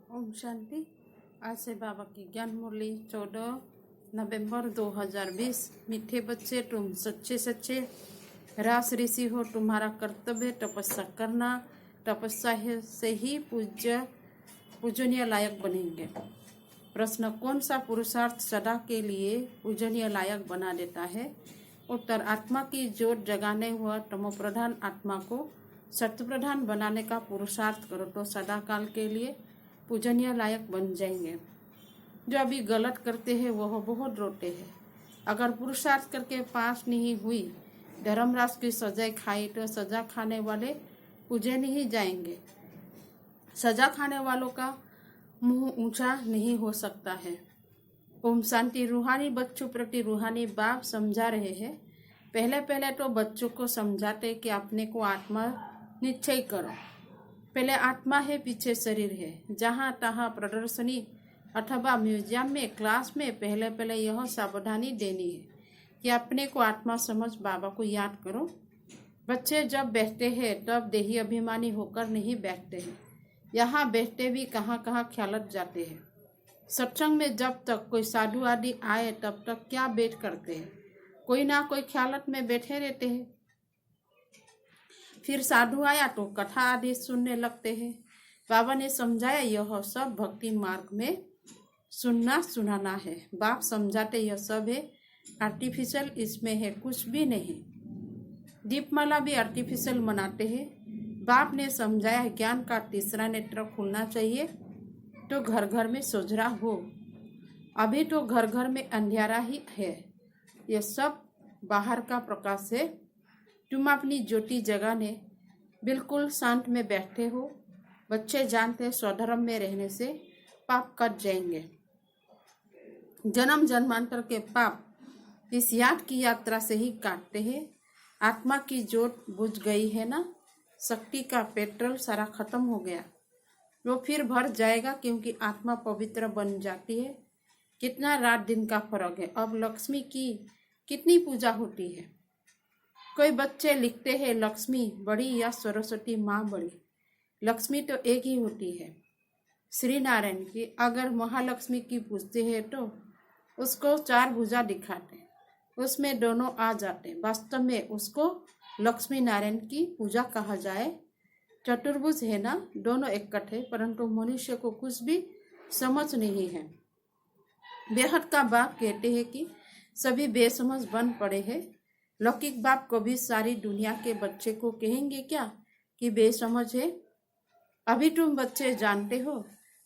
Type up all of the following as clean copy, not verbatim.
ओम शांति। आज से बाबा की ज्ञान मुरली 14 नवंबर 2020। मीठे बच्चे, तुम सच्चे सच्चे रास ऋषि हो। तुम्हारा कर्तव्य तपस्या करना। तपस्या से ही पूजनीय लायक बनेंगे। प्रश्न, कौन सा पुरुषार्थ सदा के लिए पूजनीय लायक बना देता है? उत्तर, आत्मा की ज्योत जगाने हुआ तमोप्रधान आत्मा को सत्प्रधान बनाने का पुरुषार्थ करो तो सदा काल के लिए पूजनीय लायक बन जाएंगे। जो अभी गलत करते हैं वह बहुत रोते हैं। अगर पुरुषार्थ करके पास नहीं हुई, धर्मराज की सजा खाई तो सजा खाने वाले पूजे नहीं जाएंगे। सजा खाने वालों का मुंह ऊंचा नहीं हो सकता है। ओम शांति। रूहानी बच्चों प्रति रूहानी बाप समझा रहे हैं। पहले पहले तो बच्चों को समझाते कि अपने को आत्मा निश्चय करो। पहले आत्मा है, पीछे शरीर है। जहाँ तहाँ प्रदर्शनी अथवा म्यूजियम में, क्लास में पहले पहले यह सावधानी देनी है कि अपने को आत्मा समझ बाबा को याद करो। बच्चे जब बैठते हैं तब देही अभिमानी होकर नहीं बैठते हैं। यहाँ बैठते भी कहाँ कहाँ ख्यालत जाते हैं। सत्संग में जब तक कोई साधु आदि आए तब तक क्या बैठ करते हैं, कोई ना कोई ख्यालत में बैठे रहते हैं। फिर साधु आया तो कथा आदि सुनने लगते हैं। बाबा ने समझाया यह सब भक्ति मार्ग में सुनना सुनाना है। बाप समझाते यह सब है आर्टिफिशियल, इसमें है कुछ भी नहीं। दीपमाला भी आर्टिफिशियल मनाते हैं। बाप ने समझाया ज्ञान का तीसरा नेत्र खुलना चाहिए तो घर घर में सोझरा हो। अभी तो घर घर में अंधेरा ही है। यह सब बाहर का प्रकाश है। तुम अपनी ज्योति जगाने बिल्कुल शांत में बैठे हो। बच्चे जानते हैं स्वधर्म में रहने से पाप कट जाएंगे। जन्म जन्मांतर के पाप इस याद की यात्रा से ही काटते हैं। आत्मा की ज्योत बुझ गई है ना, शक्ति का पेट्रोल सारा खत्म हो गया। वो फिर भर जाएगा क्योंकि आत्मा पवित्र बन जाती है। कितना रात दिन का फर्क है। अब लक्ष्मी की कितनी पूजा होती है। कोई बच्चे लिखते हैं लक्ष्मी बड़ी या सरस्वती माँ बड़ी। लक्ष्मी तो एक ही होती है, श्री नारायण की। अगर महालक्ष्मी की पूछते हैं तो उसको 4 भुजा दिखाते, उसमें दोनों आ जाते। वास्तव में उसको लक्ष्मी नारायण की पूजा कहा जाए। चतुर्भुज है ना, दोनों इकट्ठे, परंतु मनुष्य को कुछ भी समझ नहीं है। बेहद का बाप कहते हैं कि सभी बेसमझ बन पड़े हैं। लौकिक बाप कभी सारी दुनिया के बच्चे को कहेंगे क्या कि बेसमझ है? अभी तुम बच्चे जानते हो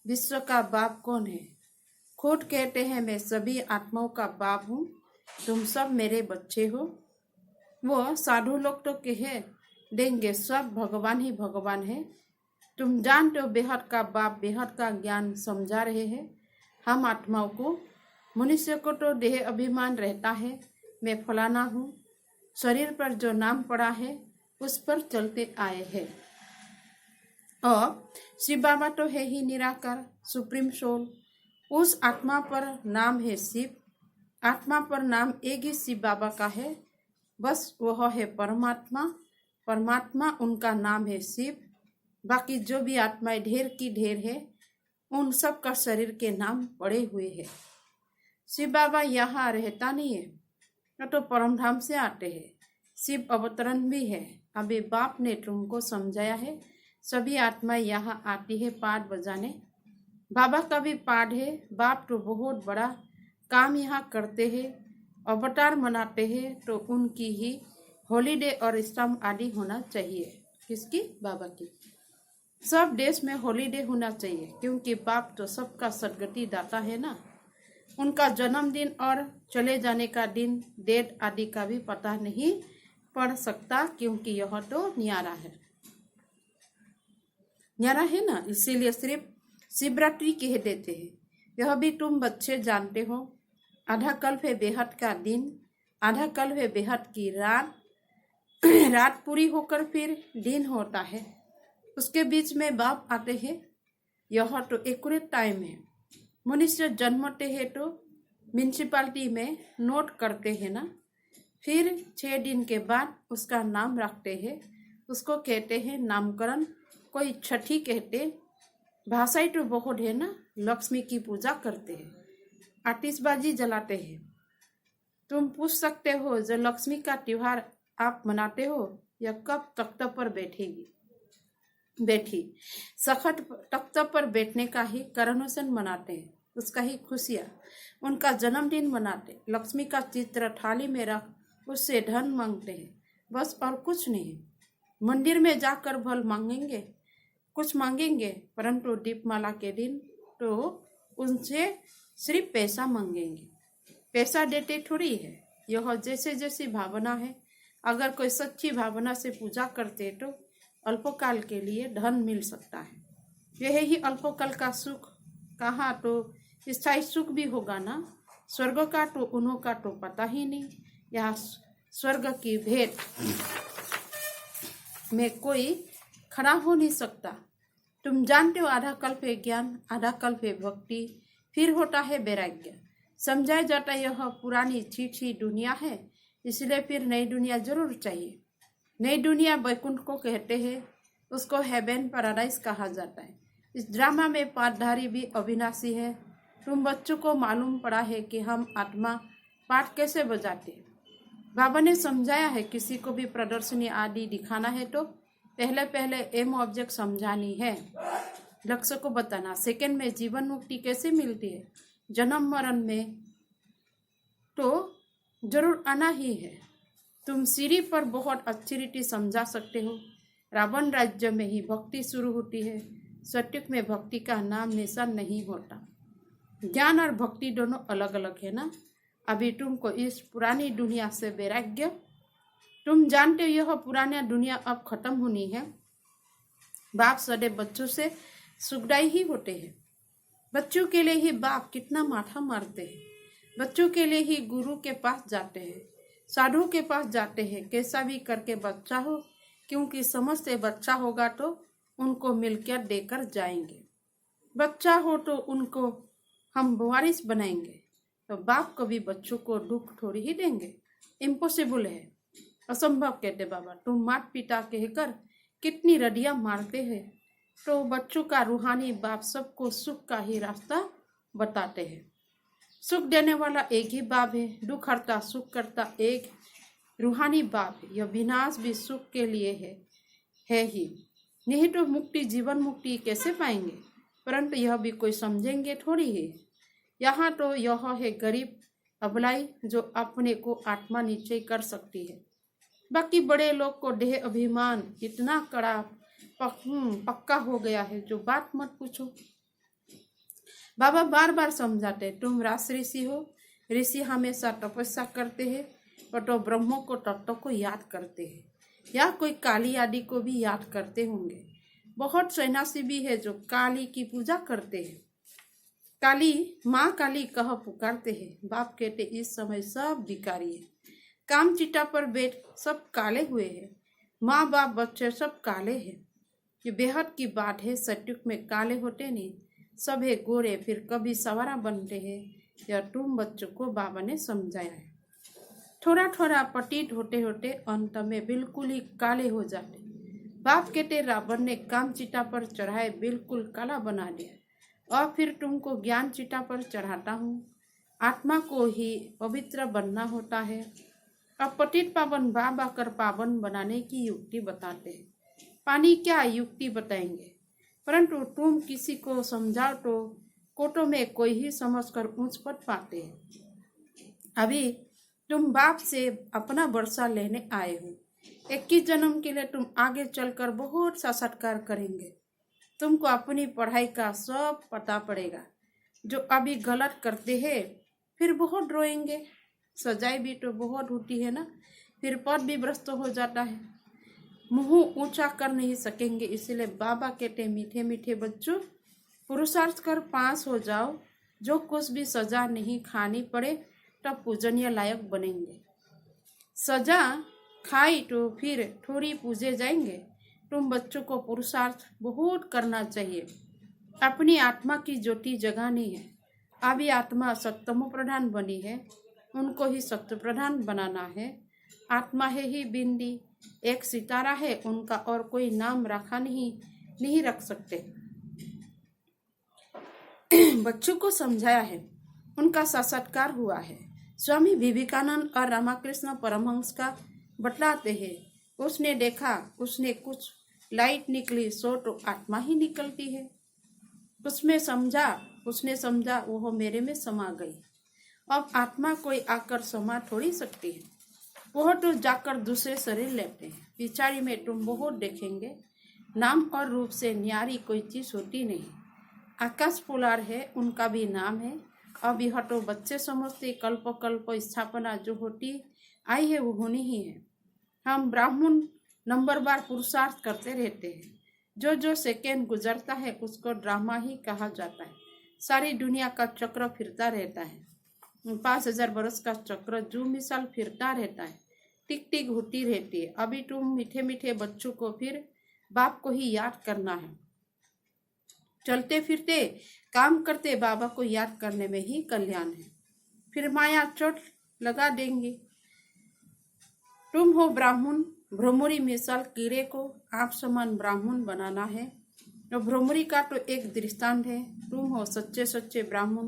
विश्व का बाप कौन है। खुद कहते हैं मैं सभी आत्माओं का बाप हूँ, तुम सब मेरे बच्चे हो। वो साधु लोग तो कह देंगे सब भगवान ही भगवान है। तुम जानते हो बेहद का बाप बेहद का ज्ञान समझा रहे हैं हम आत्माओं को। मनुष्य को तो देह अभिमान रहता है, मैं फलाना हूँ। शरीर पर जो नाम पड़ा है उस पर चलते आए हैं। और शिव बाबा तो है ही निराकार, सुप्रीम सोल। उस आत्मा पर नाम है शिव। आत्मा पर नाम एक ही शिव बाबा का है, बस वह है परमात्मा। परमात्मा उनका नाम है शिव। बाकी जो भी आत्माएं ढेर की ढेर है, उन सब का शरीर के नाम पड़े हुए हैं। शिव बाबा यहाँ रहता नहीं है, तो परमधाम से आते हैं। शिव अवतरण भी है। अभी बाप ने तुमको समझाया है सभी आत्माएं यहाँ आती है पाठ बजाने। बाबा का भी पाठ है। बाप तो बहुत बड़ा काम यहाँ करते हैं, अवतार मनाते हैं, तो उनकी ही हॉलीडे और स्तंभ आदि होना चाहिए। किसकी? बाबा की। सब देश में हॉलीडे होना चाहिए क्योंकि बाप तो सबका सदगति दाता है ना। उनका जन्मदिन और चले जाने का दिन, डेट आदि का भी पता नहीं पड़ सकता क्योंकि यह तो न्यारा है। न्यारा है ना, इसीलिए सिर्फ शिवरात्रि कह देते हैं। यह भी तुम बच्चे जानते हो। आधा कल्प है बेहद का दिन, आधा कल्प है बेहद की रात। रात पूरी होकर फिर दिन होता है, उसके बीच में बाप आते हैं। यह तो एक्यूरेट टाइम है। मनुष्य जन्मते हैं तो म्यूनिसिपालिटी में नोट करते हैं ना, फिर 6 दिन के बाद उसका नाम रखते हैं। उसको कहते हैं नामकरण। कोई छठी कहते, भाषाई तो बहुत है ना, लक्ष्मी की पूजा करते हैं, आतिशबाजी जलाते हैं। तुम पूछ सकते हो जो लक्ष्मी का त्योहार आप मनाते हो यह कब तख्त पर बैठी सखत तख्त पर बैठने का ही करोनेशन मनाते हैं, उसका ही खुशियाँ, उनका जन्मदिन मनाते, लक्ष्मी का चित्र थाली में रख उससे धन मांगते हैं, बस और कुछ नहीं। मंदिर में जाकर भल मांगेंगे, कुछ मांगेंगे, परंतु दीपमाला के दिन तो उनसे सिर्फ पैसा मांगेंगे। पैसा देते थोड़ी है, यह जैसे जैसी भावना है। अगर कोई सच्ची भावना से पूजा करते तो अल्पकाल के लिए धन मिल सकता है। यह ही अल्पकाल का सुख, कहाँ तो स्थायी सुख भी होगा ना। स्वर्ग का तो उन्हों का तो पता ही नहीं। यहाँ स्वर्ग की भेंट में कोई खड़ा हो नहीं सकता। तुम जानते हो आधा कल्प है ज्ञान, आधा कल्प है भक्ति, फिर होता है वैराग्य। समझाया जाता यह पुरानी छीठी दुनिया है, इसलिए फिर नई दुनिया जरूर चाहिए। नई दुनिया वैकुंठ को कहते हैं, उसको हेवन पैराडाइज कहा जाता है। इस ड्रामा में पाठधारी भी अविनाशी है। तुम बच्चों को मालूम पड़ा है कि हम आत्मा पाठ कैसे बजाते हैं। बाबा ने समझाया है किसी को भी प्रदर्शनी आदि दिखाना है तो पहले एम ऑब्जेक्ट समझानी है, लक्ष्य को बताना। सेकंड में जीवन मुक्ति कैसे मिलती है, जन्म मरण में तो जरूर आना ही है। तुम सीढ़ी पर बहुत अच्छी रीति समझा सकते हो। रावण राज्य में ही भक्ति शुरू होती है, सत्युग में भक्ति का नाम निशान नहीं होता। ज्ञान और भक्ति दोनों अलग अलग है ना। अभी तुमको इस पुरानी दुनिया से वैराग्य, तुम जानते हो यह पुरानी दुनिया अब खत्म होनी है। बाप सदैव बच्चों से सुखदाई ही होते हैं। बच्चों के लिए ही बाप कितना माथा मारते हैं। बच्चों के लिए ही गुरु के पास जाते हैं, साधु के पास जाते हैं, कैसा भी करके बच्चा हो, क्योंकि समझते बच्चा होगा तो उनको मिलकर देकर जाएंगे। बच्चा हो तो उनको हम वारिस बनाएंगे, तो बाप कभी बच्चों को दुख थोड़ी ही देंगे। इम्पॉसिबल है, असंभव कहते बाबा। तुम माता पिता कहकर कितनी रडियां मारते हैं, तो बच्चों का रूहानी बाप सबको सुख का ही रास्ता बताते हैं। सुख देने वाला एक ही बाप है, दुख हरता सुख करता एक रूहानी बाप है। यह विनाश भी सुख के लिए है ही, नहीं तो मुक्ति, जीवन मुक्ति कैसे पाएंगे। परंतु यह भी कोई समझेंगे थोड़ी है। यहाँ तो यह है गरीब अबलाई जो अपने को आत्मा निश्चय कर सकती है। बाकी बड़े लोग को देह अभिमान इतना कड़ा पक्का हो गया है, जो बात मत पूछो। बाबा बार बार समझाते, तुम रास ऋषि हो। ऋषि हमेशा तपस्या करते हैं, और तो ब्रह्मों को तत्व को याद करते हैं, या कोई काली आदि को भी याद करते होंगे। बहुत सन्यासी भी है जो काली की पूजा करते हैं, काली माँ काली कह पुकारते हैं। बाप कहते इस समय सब भिखारी है, काम चिता पर बैठ सब काले हुए हैं, माँ बाप बच्चे सब काले हैं। ये बेहद की बात है, सत्युग में काले होते नहीं, सब है गोरे, फिर कभी सवारा बनते हैं। यह तुम बच्चों को बाबा ने समझाया है। थोड़ा थोड़ा पतित होते होते अंत में बिल्कुल ही काले हो जाते। बाप कहते रावण ने काम चिता पर चढ़ाए बिल्कुल काला बना दिया, और फिर तुमको ज्ञान चिता पर चढ़ाता हूँ। आत्मा को ही पवित्र बनना होता है। अब पतित पावन बाप आकर पावन बनाने की युक्ति बताते हैं। पानी क्या युक्ति बताएंगे, परंतु तुम किसी को समझाओ तो कोटों में कोई ही समझकर ऊंच पद पाते हैं। अभी तुम बाप से अपना वर्षा लेने आए हो। 21 जन्म के लिए तुम आगे चलकर बहुत सा सत्कार करेंगे। तुमको अपनी पढ़ाई का सब पता पड़ेगा। जो अभी गलत करते हैं फिर बहुत रोएंगे। सजाई भी तो बहुत होती है ना, फिर पद भी भ्रष्ट हो जाता है, मुंह ऊंचा कर नहीं सकेंगे। इसलिए बाबा कहते मीठे मीठे बच्चों, पुरुषार्थ कर पास हो जाओ। जो कुछ भी सजा नहीं खानी पड़े तब पूजनीय लायक बनेंगे। सजा खाई तो फिर थोड़ी पूजे जाएंगे। तुम बच्चों को पुरुषार्थ बहुत करना चाहिए, अपनी आत्मा की ज्योति जगानी है। अभी आत्मा सत्तमो प्रधान बनी है, उनको ही सत्य प्रधान बनाना है। आत्मा है ही बिंदी, एक सितारा है उनका, और कोई नाम रखा नहीं रख सकते। बच्चों को समझाया है, उनका साक्षात्कार हुआ है। स्वामी विवेकानंद और रामकृष्ण परमहंस का बतलाते हैं, उसने देखा, उसने कुछ लाइट निकली, सो तो आत्मा ही निकलती है। उसने समझा, वो मेरे में समा गई। अब आत्मा कोई आकर समा थोड़ी सकती है, वह तो जाकर दूसरे शरीर लेते हैं। पिछाड़ी में तुम बहुत देखेंगे, नाम और रूप से न्यारी कोई चीज होती नहीं। आकाश पोलार है, उनका भी नाम है। अब यह तो बच्चे समझते, कल्प कल्प स्थापना जो होती आई है वो होनी ही है। हम ब्राह्मण नंबर बार पुरुषार्थ करते रहते हैं। जो सेकेंड गुजरता है उसको ड्रामा ही कहा जाता है। सारी दुनिया का चक्र फिरता रहता है, 5000 बरस का चक्र जो मिसाल फिरता रहता है, टिक टिक होती रहती है। अभी तुम मीठे मीठे बच्चों को फिर बाप को ही याद करना है। चलते फिरते काम करते बाबा को याद करने में ही कल्याण है। फिर माया चोट लगा देंगे। तुम हो ब्राह्मण, भ्रमरी मिसाल कीड़े को आप समान ब्राह्मण बनाना है। तो भ्रमरी का तो एक दृष्टांत है। तुम हो सच्चे सच्चे ब्राह्मण,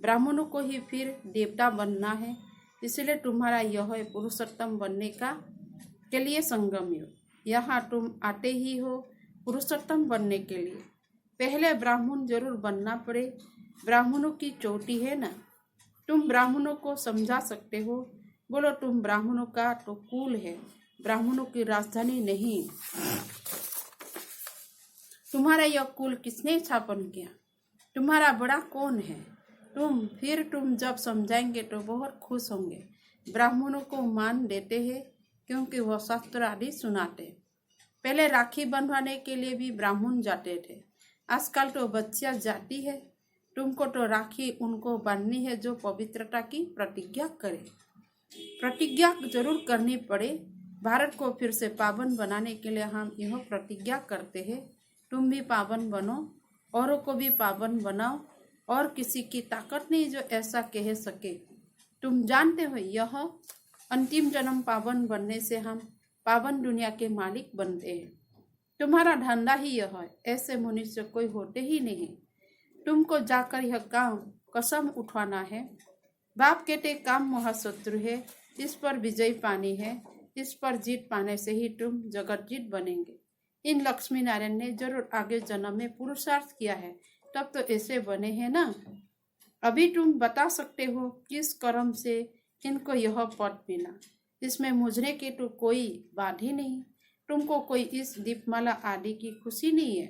ब्राह्मणों को ही फिर देवता बनना है। इसलिए तुम्हारा यह है पुरुषोत्तम बनने का के लिए संगम योग। यहाँ तुम आते ही हो पुरुषोत्तम बनने के लिए। पहले ब्राह्मण जरूर बनना पड़े, ब्राह्मणों की चोटी है ना। तुम ब्राह्मणों को समझा सकते हो, बोलो तुम ब्राह्मणों का तो कुल है, ब्राह्मणों की राजधानी नहीं। तुम्हारा यह कुल किसने स्थापन किया? तुम्हारा बड़ा कौन है? तुम जब समझाएंगे तो बहुत खुश होंगे। ब्राह्मणों को मान देते हैं क्योंकि वह शास्त्र आदि सुनाते। पहले राखी बंधवाने के लिए भी ब्राह्मण जाते थे, आजकल तो बच्चियां जाती है। तुमको तो राखी उनको बांधनी है जो पवित्रता की प्रतिज्ञा करे। प्रतिज्ञा जरूर करनी पड़े। भारत को फिर से पावन बनाने के लिए हम यह प्रतिज्ञा करते हैं, तुम भी पावन बनो, औरों को भी पावन बनाओ, और किसी की ताकत नहीं जो ऐसा कह सके। तुम जानते हो यह अंतिम जन्म पावन बनने से हम पावन दुनिया के मालिक बनते हैं। तुम्हारा धंधा ही यह है, ऐसे मनुष्य कोई होते ही नहीं। तुमको जाकर यह काम कसम उठवाना है। बाप कहते काम महाशत्रु है, इस पर विजय पानी है, इस पर जीत पाने से ही तुम जगत जीत बनेंगे। इन लक्ष्मी नारायण ने जरूर आगे जन्म में पुरुषार्थ किया है, तब तो ऐसे बने हैं ना। अभी तुम बता सकते हो किस कर्म से इनको यह पद मिला। इसमें मुझने की तो कोई बात ही नहीं। तुमको कोई इस दीपमाला आदि की खुशी नहीं है।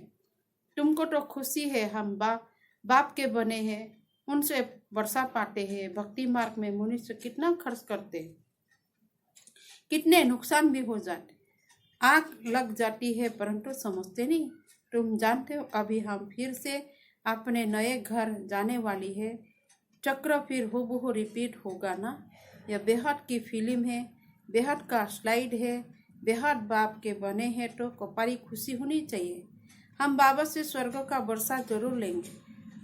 तुमको तो खुशी है हम बाप के बने हैं, उनसे वर्षा पाते हैं। भक्ति मार्ग में मनुष्य कितना खर्च करते हैं, कितने नुकसान भी हो जाते, आग लग जाती है, परंतु समझते नहीं। तुम जानते हो अभी हम फिर से अपने नए घर जाने वाली है। चक्र फिर हूबहू रिपीट होगा ना। यह बेहद की फिल्म है, बेहद का स्लाइड है। बेहद बाप के बने हैं तो कपारी खुशी होनी चाहिए। हम बाबा से स्वर्ग का वर्षा जरूर लेंगे।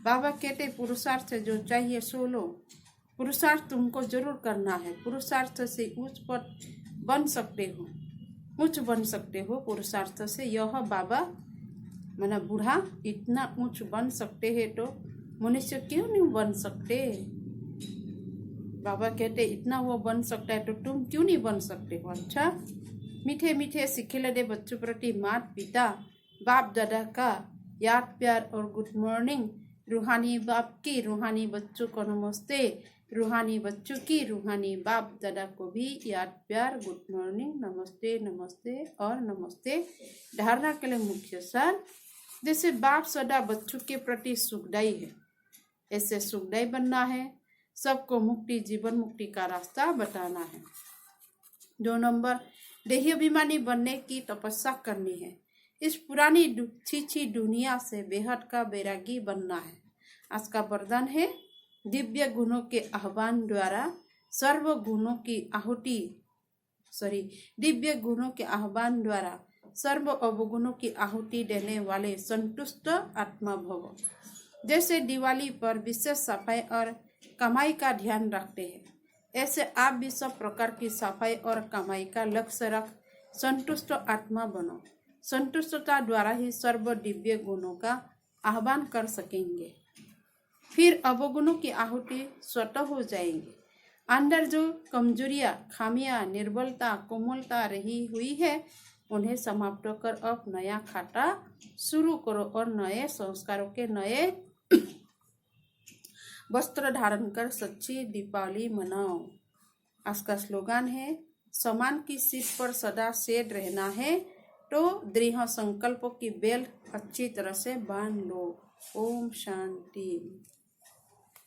बाबा कहते पुरुषार्थ से जो चाहिए सो लो। पुरुषार्थ तुमको जरूर करना है। पुरुषार्थ से उच्च पद बन सकते हो, उच्च बन सकते हो पुरुषार्थ से। यह बाबा माना बूढ़ा इतना ऊंच बन सकते हैं तो मनुष्य क्यों नहीं बन सकते? बाबा कहते इतना वो बन सकता है तो तुम क्यों नहीं बन सकते हो? अच्छा, मीठे मीठे सिखिलदे बच्चों प्रति माता पिता बाप दादा का याद प्यार और गुड मॉर्निंग। रूहानी बाप की रूहानी बच्चों को नमस्ते, रूहानी बच्चों की रूहानी बाप दादा को भी याद प्यार गुड मॉर्निंग, नमस्ते नमस्ते और नमस्ते। धारणा के लिए मुख्य सार, जैसे बाप सदा बच्चों के प्रति सुखदायी है, ऐसे सुखदायी बनना है। सबको मुक्ति, जीवन मुक्ति का रास्ता बताना है। 2 नंबर, देही अभिमानी बनने की तपस्या करनी है। इस पुरानी छीछी दुनिया से बेहद का बैरागी बनना है। आज का वरदान है दिव्य गुणों के आह्वान द्वारा सर्व गुणों की आहुति दिव्य गुणों के आह्वान द्वारा सर्व अवगुणों की आहुति देने वाले संतुष्ट आत्मा भव। जैसे दिवाली पर विशेष सफाई और कमाई का ध्यान रखते हैं, ऐसे आप भी सब प्रकार की सफाई और कमाई का लक्ष्य रख संतुष्ट आत्मा बनो। संतुष्टता द्वारा ही सर्व दिव्य गुणों का आह्वान कर सकेंगे। फिर अवगुणों की आहुति स्वतः हो जाएंगी। अंदर जो कमजोरियां, खामियां, निर्बलता, कोमलता रही हुई है, उन्हें समाप्त कर अब नया खाता शुरू करो और नए संस्कारों के नए वस्त्र धारण कर सच्ची दीपावली मनाओ। आज का स्लोगन है, सम्मान की सीट पर सदा सेठ रहना है तो दृढ़ संकल्पों की बेल अच्छी तरह से बांध लो। ओम शांति।